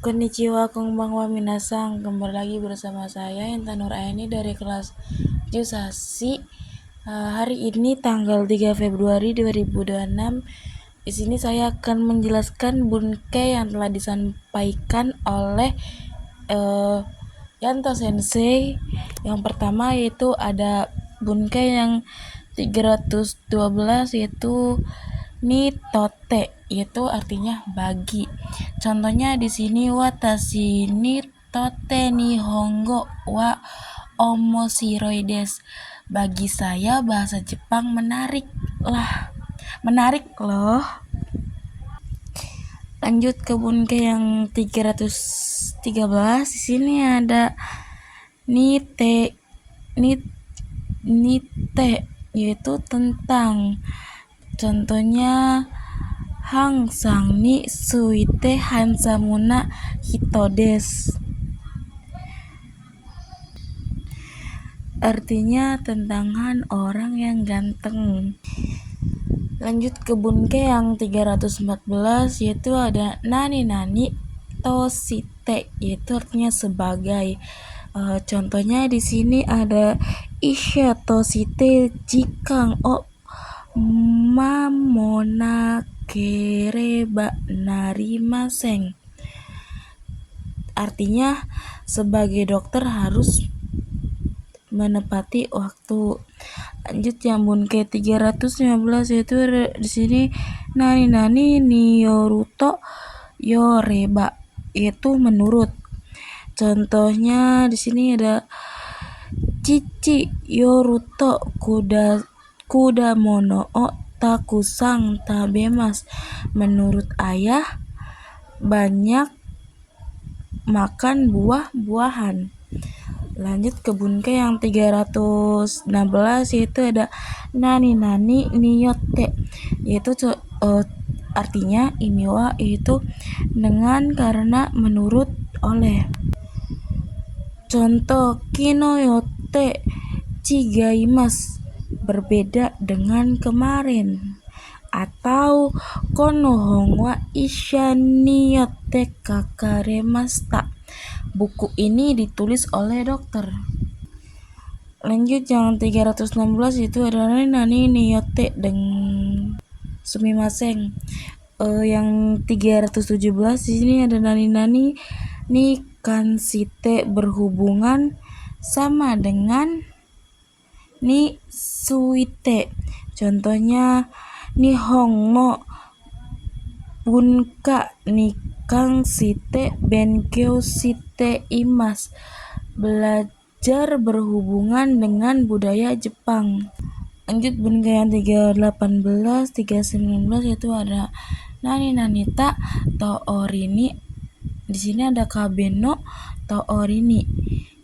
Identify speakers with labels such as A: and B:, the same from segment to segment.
A: Konnichiwa, konbanwa minasang. Kembali lagi bersama saya Intan Nuraini dari kelas Jusasi. Hari ini tanggal 3 Februari 2026. Di sini saya akan menjelaskan bunke yang telah disampaikan oleh Yanto Sensei. Yang pertama yaitu ada bunke yang 312 yaitu Nitote, yaitu artinya bagi. Contohnya di sini watashi ni tote nihongo wa omoshiroi desu. Bagi saya bahasa Jepang menarik loh. Lanjut ke bunke yang 313. Di sini ada nite yaitu tentang. Contohnya Hangsang ni suite hansamuna hito desu. Artinya tentang orang yang ganteng. Lanjut ke bunke yang 314 yaitu ada nani toshite, yaitu artinya sebagai. Contohnya di sini ada isha toshite jikang o mamonakereba narimasen. Artinya sebagai dokter harus menepati waktu. Lanjut yang bunke 315 yaitu di sini nani niyoruto yoreba, yaitu menurut. Contohnya di sini ada cici yoruto kudamono o takusang tabemas. Menurut ayah banyak makan buah-buahan. Lanjut ke bunke yang 316 yaitu ada nani niyote, yaitu artinya imiwa yaitu dengan, karena, menurut, oleh. Contoh kinoyote chigaimasu, berbeda dengan kemarin. Atau konohon wa isha niyote kakaremashita, buku ini ditulis oleh dokter. Lanjut yang 316 itu adalah nani niyote sumimasen. Yang 317 di sini ada nani ni kansite, berhubungan sama dengan ni suite. Contohnya nihon no bunka ni kansite benkyou shite imasu, belajar berhubungan dengan budaya Jepang. Lanjut bunke yang 318, 319 yaitu ada nani ta toorini. Di sini ada kabeno toorini,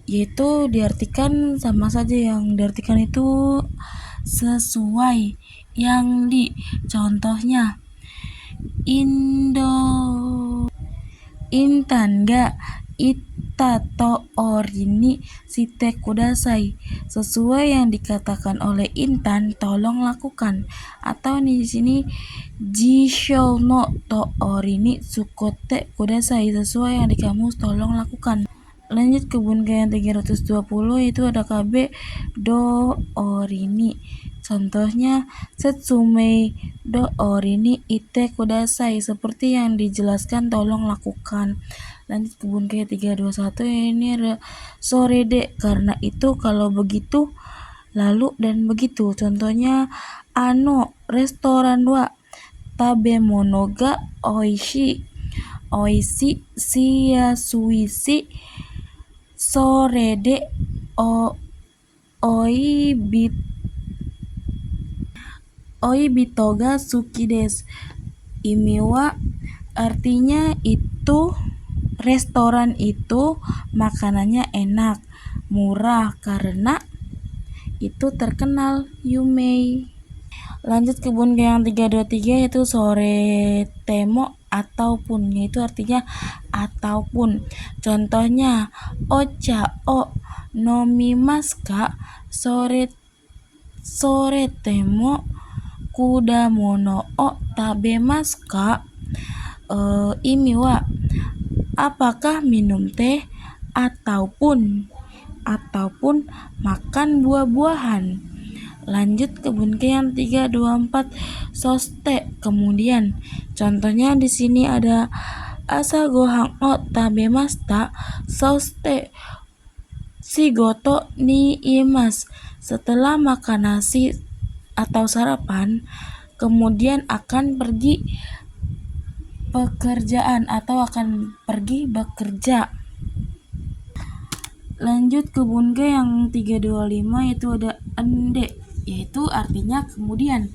A: yaitu diartikan sama saja, yang diartikan itu sesuai yang di. Contohnya Intan ga ita toorini shite kudasai, sesuai yang dikatakan oleh Intan tolong lakukan. Atau di sini jishou no toorini tsukotte kudasai, sesuai yang di kamus tolong lakukan. Lanjut ke bunke yang 320 itu ada kabe doorini. Contohnya setsumei doorini ite kudasai, seperti yang dijelaskan tolong lakukan. Lanjut ke bunke 321, ini ada sorede, karena itu, kalau begitu, lalu, dan begitu. Contohnya restoran wa tabemono ga oishi shiyasuishi sorede oibito ga suki desu. Imiwa artinya itu, restoran itu makanannya enak, murah, karena itu terkenal, yumei. Lanjut ke bunke yang 323 yaitu sore temo ataupun, yaitu artinya ataupun. Contohnya ocha o nomimasu ka sore temo kudamono o tabemasu ka. Imi wa apakah minum teh ataupun makan buah-buahan. Lanjut ke bunke yang 324 soste. Kemudian contohnya di sini ada asa gohang o tabemasta soste shigoto ni imas. Setelah makan nasi atau sarapan, kemudian akan pergi pekerjaan atau akan pergi bekerja. Lanjut ke bunga yang 325 yaitu ada ende, yaitu artinya kemudian.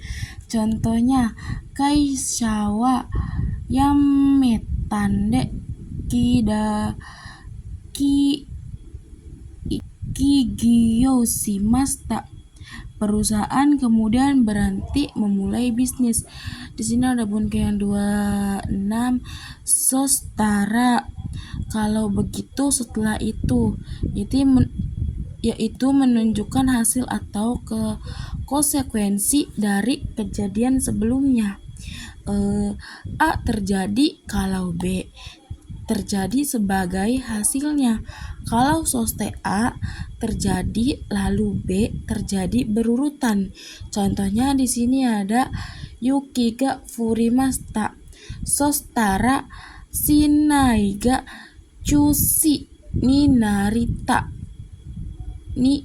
A: Contohnya kaishawa yametande kida ki kigiyoshimashita. Perusahaan kemudian berhenti memulai bisnis. Di sini ada bunga yang 26 sostara. Kalau begitu setelah itu, yaitu menunjukkan hasil atau konsekuensi dari kejadian sebelumnya. A terjadi kalau B terjadi sebagai hasilnya. Kalau soste A terjadi lalu B terjadi berurutan. Contohnya di sini ada Yuki ga furimashita. Sostara Shinai ga Chushi ni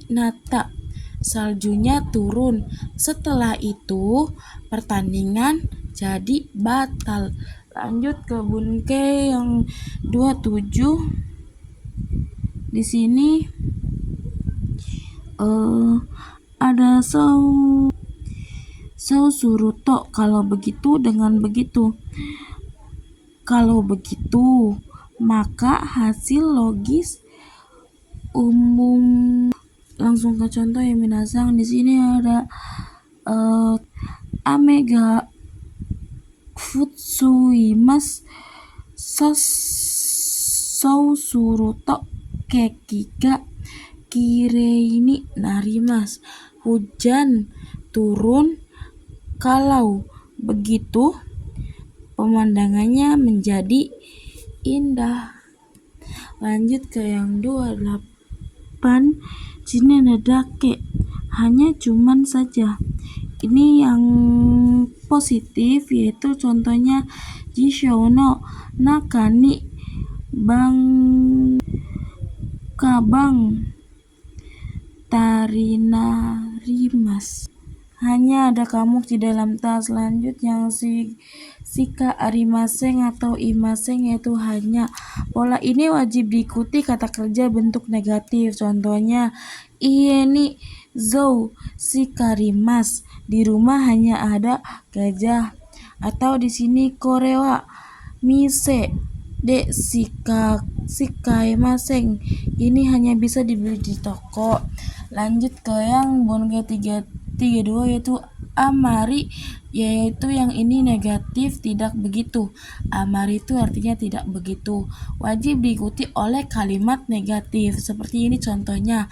A: nata. Saljunya turun. Setelah itu pertandingan jadi batal. Lanjut ke bunke yang 27. Di sini ada sau suruto. Kalau begitu dengan begitu. Kalau begitu, maka hasil logis umum. Langsung ke contoh ya minasang. Di sini ada ame ga futsuimasu sou suruto keki ga kirei ni narimasu. Hujan turun kalau begitu pemandangannya menjadi indah. Lanjut ke yang 28. Sini ada dake, hanya cuman saja. Ini yang positif, yaitu contohnya jishou no naka ni kabang tarinarimasu. Hanya ada kamu di dalam tas. Lanjut yang sika arimaseng atau imaseng, yaitu hanya. Pola ini wajib diikuti kata kerja bentuk negatif. Contohnya ie ni zou shikarimasu. Di rumah hanya ada gajah. Atau di sini korewa mise de shikaemaseng. Ini hanya bisa dibeli di toko. Lanjut ke yang bunga 32 yaitu amari, yaitu yang ini negatif, tidak begitu. Amari itu artinya tidak begitu. Wajib diikuti oleh kalimat negatif. Seperti ini contohnya.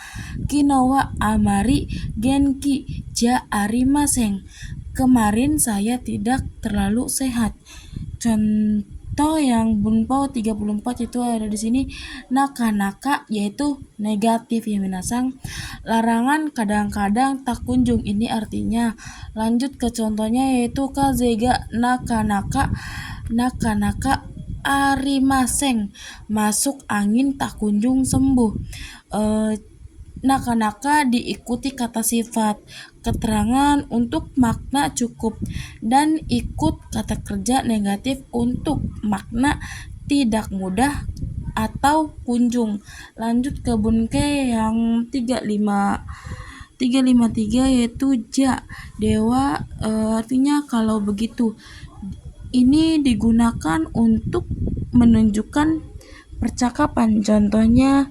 A: Kino wa amari genki ja arimasen. Kemarin saya tidak terlalu sehat. Contoh yang bunpo 34 itu ada di sini naka-naka, yaitu negatif ya minasang. Larangan kadang-kadang tak kunjung, ini artinya. Lanjut ke contohnya yaitu kaze ga naka-naka arimaseng. Masuk angin tak kunjung sembuh. Naka-naka diikuti kata sifat, keterangan untuk makna cukup, dan ikut kata kerja negatif untuk makna tidak mudah atau kunjung. Lanjut ke bunke yang 353 yaitu ja, dewa, artinya kalau begitu. Ini digunakan untuk menunjukkan percakapan. Contohnya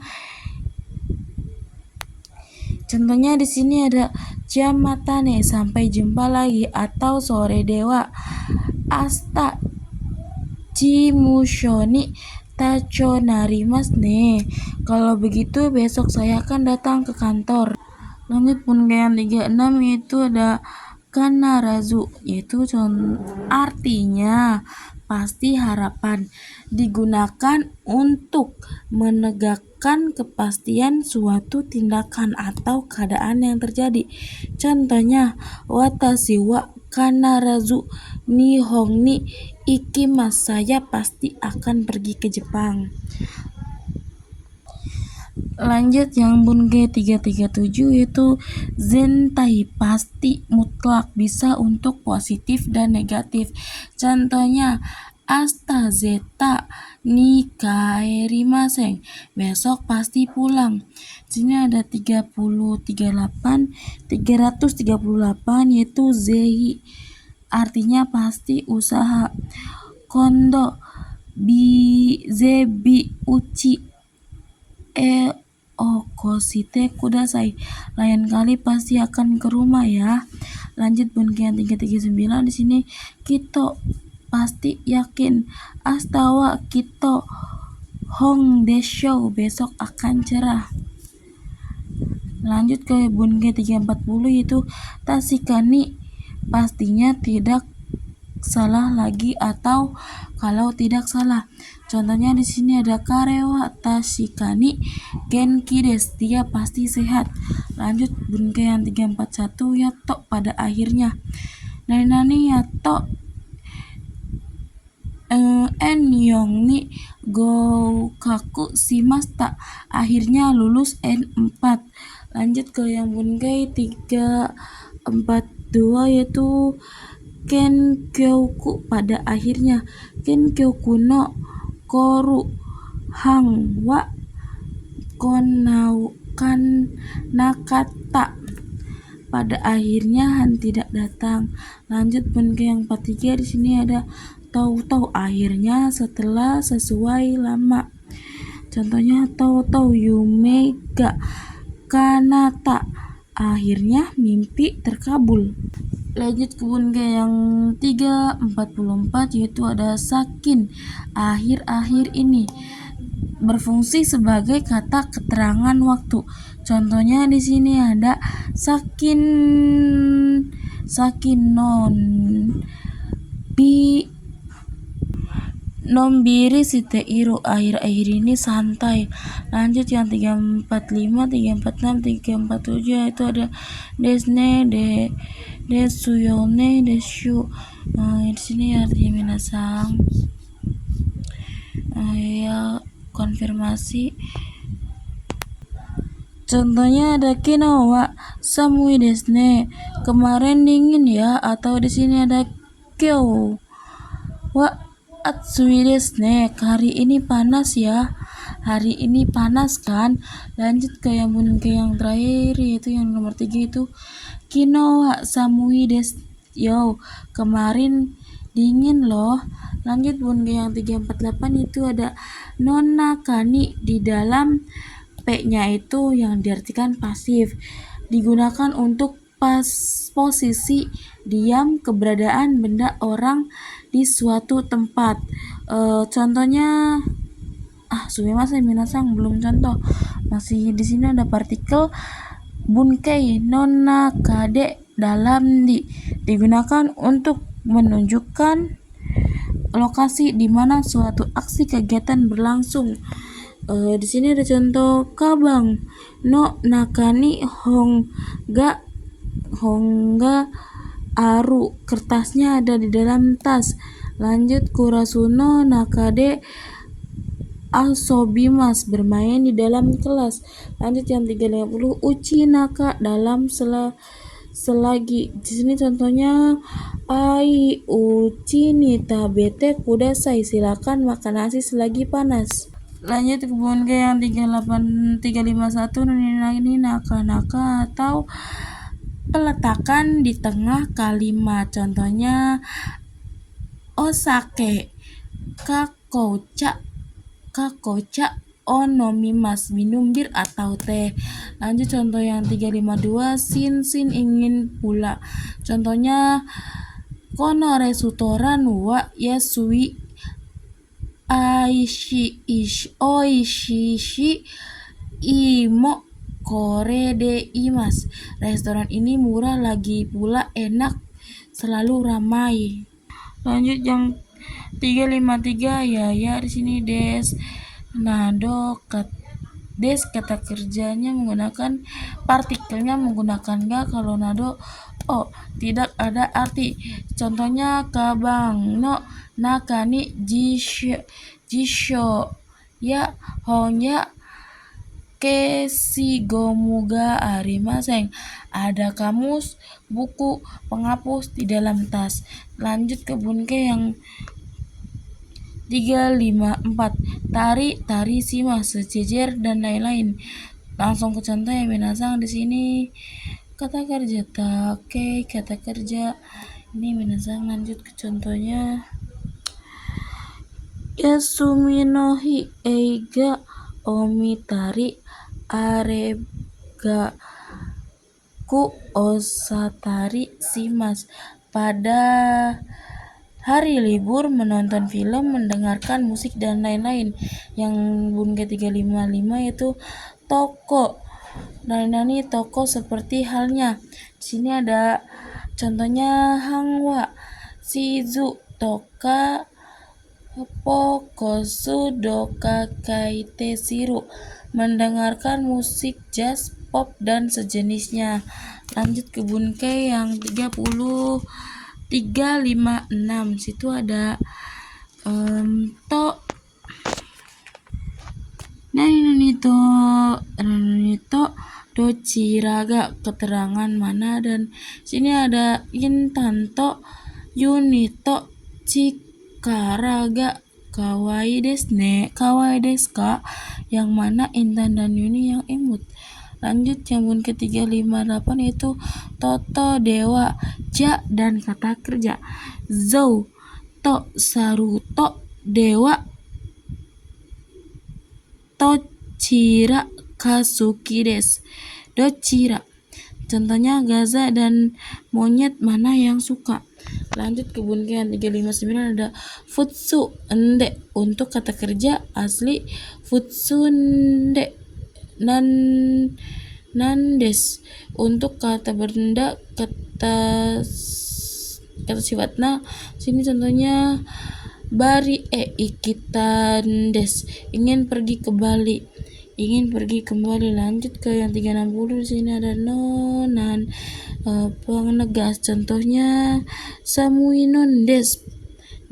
A: di sini ada jam matane, sampai jumpa lagi, atau sore dewa asta jimusho ni tacho narimasu ne. Kalau begitu besok saya akan datang ke kantor. Lanjut bunga yang 36 yaitu ada kanarazu, yaitu artinya pasti harapan, digunakan untuk menegakkan kepastian suatu tindakan atau keadaan yang terjadi. Contohnya, watashi wa kanarazu nihon ni ikimasu, saya pasti akan pergi ke Jepang. Lanjut yang Bunge 337 yaitu zentai, pasti mutlak, bisa untuk positif dan negatif. Contohnya, asta zeta ni kaerimasen, besok pasti pulang. Sini ada 338 yaitu zei, artinya pasti usaha. Kondo zebi uchi okoshite kudasai, lain kali pasti akan ke rumah ya. Lanjut Bunge yang 339 di sini kito, pasti yakin. Asta wa kito hong desho, besok akan cerah. Lanjut ke Bunge 340 yaitu tasikani, pastinya tidak salah lagi atau kalau tidak salah. Contohnya di sini ada karewa tashikani genki desu, dia pasti sehat. Lanjut Bunge yang 341 yato, pada akhirnya. Nani yato N4 ni goukaku shimashita, akhirnya lulus N4. Lanjut ke yang Bunge 342 yaitu kenkyoku, pada akhirnya. Kenkyoku no koru hang wa nakata, pada akhirnya Han tidak datang. Lanjut Bunge yang 43 di sini ada tahu-tahu, akhirnya setelah sesuai lama. Contohnya tahu-tahu yume ga kanata, akhirnya mimpi terkabul. Lanjut ke Bunge yang 344 yaitu ada sakin, akhir-akhir ini, berfungsi sebagai kata keterangan waktu. Contohnya di sini ada sakin non nombiri siteiru, akhir-akhir ini santai. Lanjut yang 345, 346, 347 yaitu ada desne, desuyone, deshu. Di sini artinya minasang. Ya, konfirmasi. Contohnya ada kino wa samui desu ne, kemarin dingin ya, atau di sini ada kyou wa atsui desu ne, hari ini panas ya, hari ini panas kan. Lanjut ke yang Bunge yang terakhir yaitu yang nomor 3 itu kino wa samui desu yo, kemarin dingin loh. Lanjut Bunge yang 348 itu ada nonakani, di dalam P-nya itu yang diartikan pasif, digunakan untuk posisi diam, keberadaan benda orang di suatu tempat. Contohnya sumimasen minasang, belum contoh. Masih di sini ada partikel bunkei nonakade, dalam digunakan untuk menunjukkan lokasi di mana suatu aksi kegiatan berlangsung. Di sini ada contoh kabang no nakani hongga aru, kertasnya ada di dalam tas. Lanjut kurasuno nakade asobimas, bermain di dalam kelas. Lanjut yang 350 uchi naka, dalam selagi. Di sini contohnya ai uchi ni tabete kudasai, silakan makan nasi selagi panas. Lanjut ke Bunge yang 351 ini naka-naka atau peletakan di tengah kalimat. Contohnya osake kakocha onomimas, minum bir atau teh. Lanjut contoh yang 352 sin ingin pula. Contohnya kono restoran wa yasui oishishi imo kore de imas, restoran ini murah lagi pula enak, selalu ramai. Lanjut yang 353 ya di sini des. Nado des kata kerjanya menggunakan partikelnya menggunakan ga. Kalau nado tidak ada arti. Contohnya kabang no nakani jisho ya honya kesigomuga arimaseng. Ada kamus, buku, penghapus di dalam tas. Lanjut ke bunke yang 354. Tari simas, sejejer dan lain-lain. Langsung ke contoh ya minasang di sini. Kata kerja take, kata kerja ini minasang. Lanjut ke contohnya. Yasumi no hi eiga omitari arega ku osatari simas. Pada hari libur menonton film, mendengarkan musik dan lain-lain. Yang bun ke-355 yaitu toko. Nani toko seperti halnya. Di sini ada contohnya hangwa, shizu, toka, pokosu, doka, kaite, siru. Mendengarkan musik jazz, pop dan sejenisnya. Lanjut ke bunke yang 356. Situ ada to nani to dociraga keterangan mana, dan sini ada intanto yunito cikaraga kawaii desu ka, yang mana Intan dan Yuni yang imut. Lanjut yang bun ke-358 yaitu toto dewa ja dan kata kerja. Zou to saruto dewa tochira kasuki desu. Docira. Contohnya Gaza dan monyet mana yang suka. Lanjut ke bunke yang 359 ada futsu ende untuk kata kerja asli futsu nde nandes untuk kata benda kata sifatna. Sini contohnya bari ikitan des, ingin pergi kembali. Lanjut ke yang 360. Di sini ada nonan pengegas. Contohnya samui non des,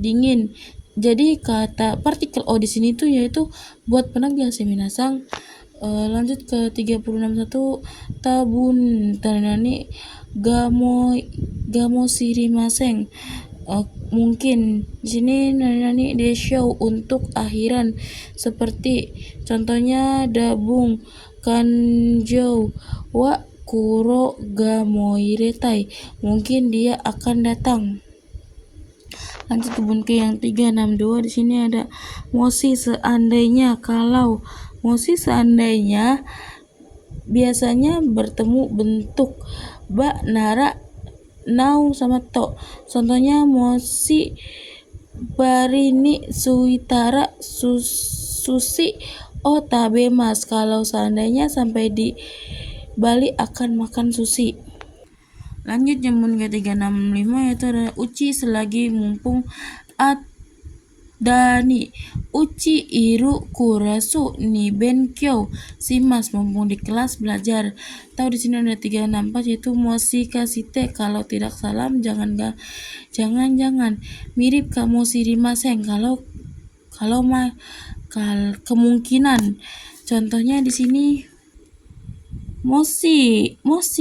A: dingin. Jadi kata partikel o di sini tuh yaitu buat penegas ya minasang. Lanjut ke 361 tabun tanani gamo sirimaseng. Mungkin di sini nani deshow untuk akhiran, seperti contohnya dabung kanjou wa kuro gamoiretai, mungkin dia akan datang. Lanjut ke bunke yang 362. Di sini ada mosi seandainya, kalau. Mosi seandainya biasanya bertemu bentuk ba, nara, nau sama to. Contohnya mosi barini suitara susi tabemas, kalau seandainya sampai di Bali akan makan sushi. Lanjut jamun ke-365 yaitu ada uci selagi mumpung dani uci iru kurasu ni benkyou simas, mumpung di kelas belajar. Tahu di sini ada 364 yaitu mosi kasite, kalau tidak salam jangan mirip kamu sirimaseng, kalau kemungkinan. Contohnya di sini mosi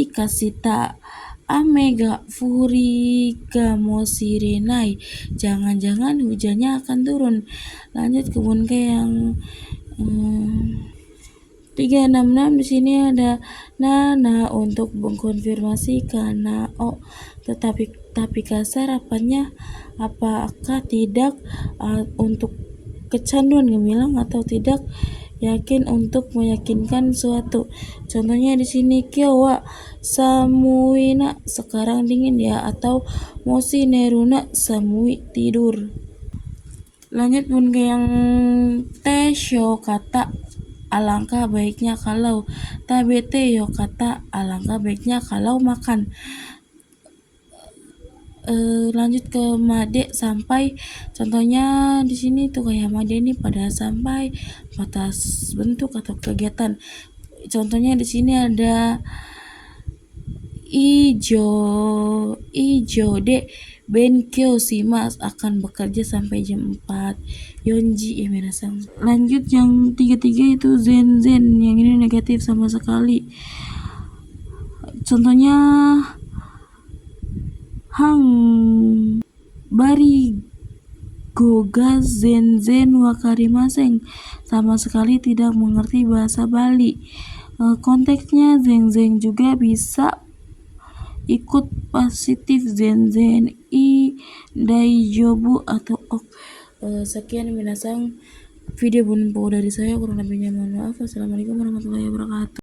A: kasita amega furiga mosirenai, jangan-jangan hujannya akan turun. Lanjut ke bunke yang 366. Di sini ada nana untuk mengkonfirmasi karena tetapi kasar apanya, apakah tidak, untuk kecanduan gemilang atau tidak yakin untuk meyakinkan suatu. Contohnya di sini kyowa samuina, sekarang dingin ya, atau mosi neruna samui, tidur. Lanjut pun ke yang tesho kata alangkah baiknya kalau, tabete yo kata alangkah baiknya kalau makan. lanjut ke made sampai, contohnya di sini tuh kayak made ini pada sampai batas bentuk atau kegiatan. Contohnya di sini ada ijo de benkyo shimasu, akan bekerja sampai jam 4. Yonji ya minasan. Lanjut yang tiga itu zen, yang ini negatif sama sekali. Contohnya hang bari goga zen wakarimasen, sama sekali tidak mengerti bahasa Bali. Konteksnya zen juga bisa ikut positif zen i daijobu atau ok. Sekian minasan video bunpo dari saya, kurang lebihnya mohon maaf. Assalamualaikum warahmatullahi wabarakatuh.